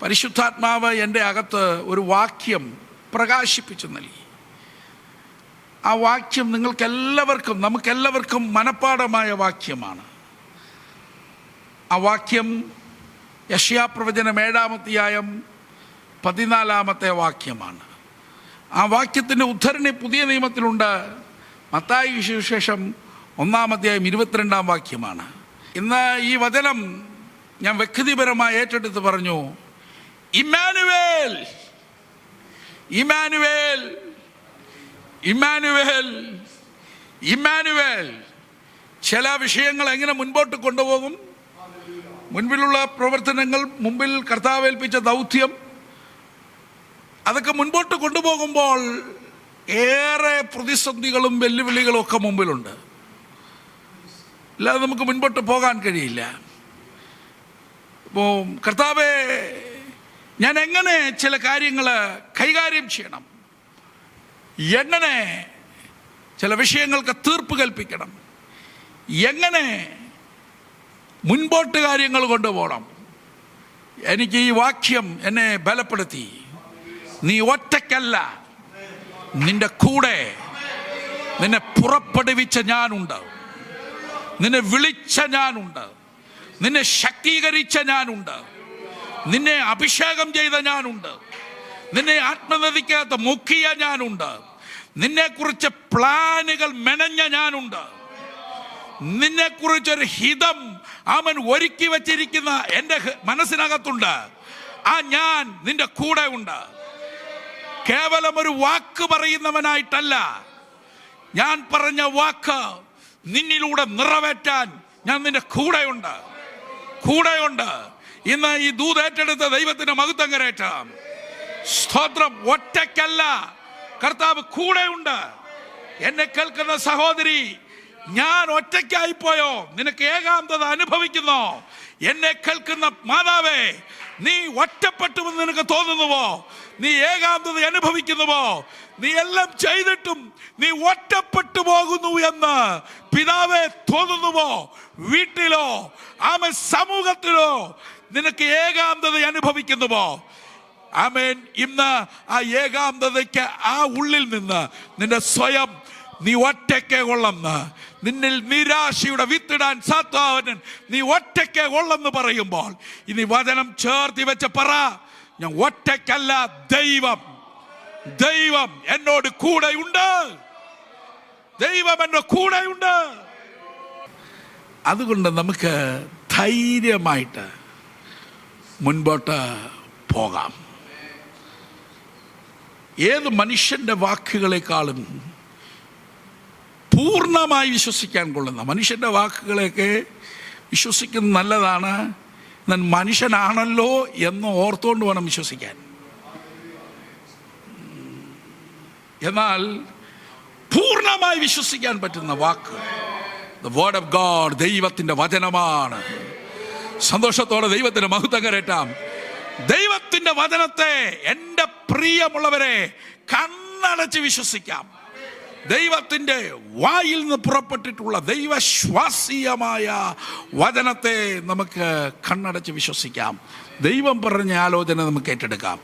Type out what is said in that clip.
പരിശുദ്ധാത്മാവ് എൻ്റെ അകത്ത് ഒരു വാക്യം പ്രകാശിപ്പിച്ചു നൽകി. ആ വാക്യം നമുക്കെല്ലാവർക്കും മനഃപ്പാഠമായ വാക്യമാണ്. ആ വാക്യം യെശയ്യാപ്രവചനം 7-ാം 14 വാക്യമാണ്. ആ വാക്യത്തിൻ്റെ ഉദ്ധരണി പുതിയ നിയമത്തിലുണ്ട്. മത്തായി സുവിശേഷം 1-ാം വാക്യമാണ്. ഇന്ന് ഈ വചനം ഞാൻ വ്യക്തിപരമായി ഏറ്റെടുത്ത് പറഞ്ഞു, ഇമ്മാനുവേൽ, ഇമ്മാനുവേൽ, ഇമ്മാനുവേൽ, ഇമ്മാനുവേൽ. ചില വിഷയങ്ങൾ എങ്ങനെ മുൻപോട്ട് കൊണ്ടുപോകും? മുൻപിലുള്ള പ്രവർത്തനങ്ങൾ, മുമ്പിൽ കർത്താവ് ഏൽപ്പിച്ച ദൗത്യം, അതൊക്കെ മുൻപോട്ട് കൊണ്ടുപോകുമ്പോൾ ഏറെ പ്രതിസന്ധികളും വെല്ലുവിളികളും ഒക്കെ മുമ്പിലുണ്ട്. അല്ലാതെ നമുക്ക് മുൻപോട്ട് പോകാൻ കഴിയില്ല. അപ്പോൾ കർത്താവേ, ഞാൻ എങ്ങനെ ചില കാര്യങ്ങൾ കൈകാര്യം ചെയ്യണം, എങ്ങനെ ചില വിഷയങ്ങൾക്ക് തീർപ്പ് കൽപ്പിക്കണം, എങ്ങനെ മുൻപോട്ട് കാര്യങ്ങൾ കൊണ്ടുപോകണം. എനിക്ക് ഈ വാക്യം എന്നെ ബലപ്പെടുത്തി. നീ ഒറ്റയ്ക്കല്ല, നിന്റെ കൂടെ നിന്നെ പുറപ്പെടുവിച്ച ഞാനുണ്ട്, നിന്നെ വിളിച്ച ഞാനുണ്ട്, നിന്നെ ശക്തീകരിച്ച ഞാനുണ്ട്, നിന്നെ അഭിഷേകം ചെയ്ത ഞാനുണ്ട്, നിന്നെ ആത്മനദിക്കകത്ത് മുക്കിയ ഞാനുണ്ട്, നിന്നെക്കുറിച്ച് പ്ലാനുകൾ മെനഞ്ഞ ഞാനുണ്ട്, നിന്നെക്കുറിച്ചൊരു ഹിതം അവൻ ഒരുക്കി വച്ചിരിക്കുന്ന എൻ്റെ മനസ്സിനകത്തുണ്ട്. ആ ഞാൻ നിന്റെ കൂടെ ഉണ്ട്. കേവലം ഒരു വാക്ക് പറയുന്നവനായിട്ടല്ല, ഞാൻ പറഞ്ഞ വാക്ക് നിന്നിലൂടെ നിറവേറ്റാൻ ഞാൻ നിന്റെ കൂടെയുണ്ട്, കൂടെയുണ്ട്. ഇന്ന് ഈ ദൂത് ഏറ്റെടുത്ത ദൈവത്തിന്റെ മഹത്വം കരേറ്റാം. സ്തോത്രം. ഒറ്റയ്ക്കല്ല, കർത്താവ് കൂടെയുണ്ട്. എന്നെ കേൾക്കുന്ന സഹോദരി, ഞാൻ ഒറ്റയ്ക്കായിപ്പോയോ? നിനക്ക് ഏകാന്തത അനുഭവിക്കുന്നോ? എന്നെ കേൾക്കുന്ന മാതാവേ, നീ ഒറ്റപ്പെട്ടുവെന്ന് നിനക്ക് തോന്നുന്നുവോ? നീ ഏകാന്തത അനുഭവിക്കുന്നുവോ? നീ എല്ലാം ചെയ്തിട്ടും നീ ഒറ്റപ്പെട്ടു പോകുന്നു എന്ന് പിതാവേ തോന്നുന്നുവോ? വീട്ടിലോ ആമേൻ സമൂഹത്തിലോ നിനക്ക് ഏകാന്തത അനുഭവിക്കുന്നുവോ? ആമേൻ. ഇന്ന് ആ ഏകാന്തതയ്ക്ക് ആ ഉള്ളിൽ നിന്ന് നിന്റെ സ്വയം നീ ഒറ്റയ്ക്ക് കൊള്ളെന്ന്, നിന്നിൽ നിരാശയുടെ വിത്തിടാൻ സാത്താവൻ നീ ഒറ്റയ്ക്ക് കൊള്ളെന്ന് പറയുമ്പോൾ ഇനി വചനം ചേർത്തി വെച്ച് പറ, ഞാൻ ഒറ്റയ്ക്കല്ല, ദൈവം, ദൈവം എന്നോട് കൂടെയുണ്ട്, ദൈവം എന്നോട് കൂടെയുണ്ട്. അതുകൊണ്ട് നമുക്ക് ധൈര്യമായിട്ട് മുൻപോട്ട് പോകാം. ഏത് മനുഷ്യന്റെ വാക്കുകളെക്കാളും പൂർണ്ണമായി വിശ്വസിക്കാൻ കൊള്ളുന്ന, മനുഷ്യന്റെ വാക്കുകളെയൊക്കെ വിശ്വസിക്കുന്നത് നല്ലതാണ്, ഞാൻ മനുഷ്യനാണല്ലോ എന്ന് ഓർത്തുകൊണ്ട് വേണം വിശ്വസിക്കാൻ. എന്നാൽ പൂർണ്ണമായി വിശ്വസിക്കാൻ പറ്റുന്ന വാക്ക് ദ വേർഡ് ഓഫ് ഗോഡ്, ദൈവത്തിന്റെ വചനമാണ്. സന്തോഷത്തോടെ ദൈവത്തിന്റെ മഹത്വം കരേറ്റാം. ദൈവത്തിന്റെ വചനത്തെ എൻ്റെ പ്രിയമുള്ളവരെ കണ്ണടച്ച് വിശ്വസിക്കാം. ദൈവത്തിന്റെ വായിൽ നിന്ന് പുറപ്പെട്ടിട്ടുള്ള ദൈവശ്വാസീയമായ വചനത്തെ നമുക്ക് കണ്ണടച്ച് വിശ്വസിക്കാം. ദൈവം പറഞ്ഞ ആലോചന നമുക്ക് ഏറ്റെടുക്കാം.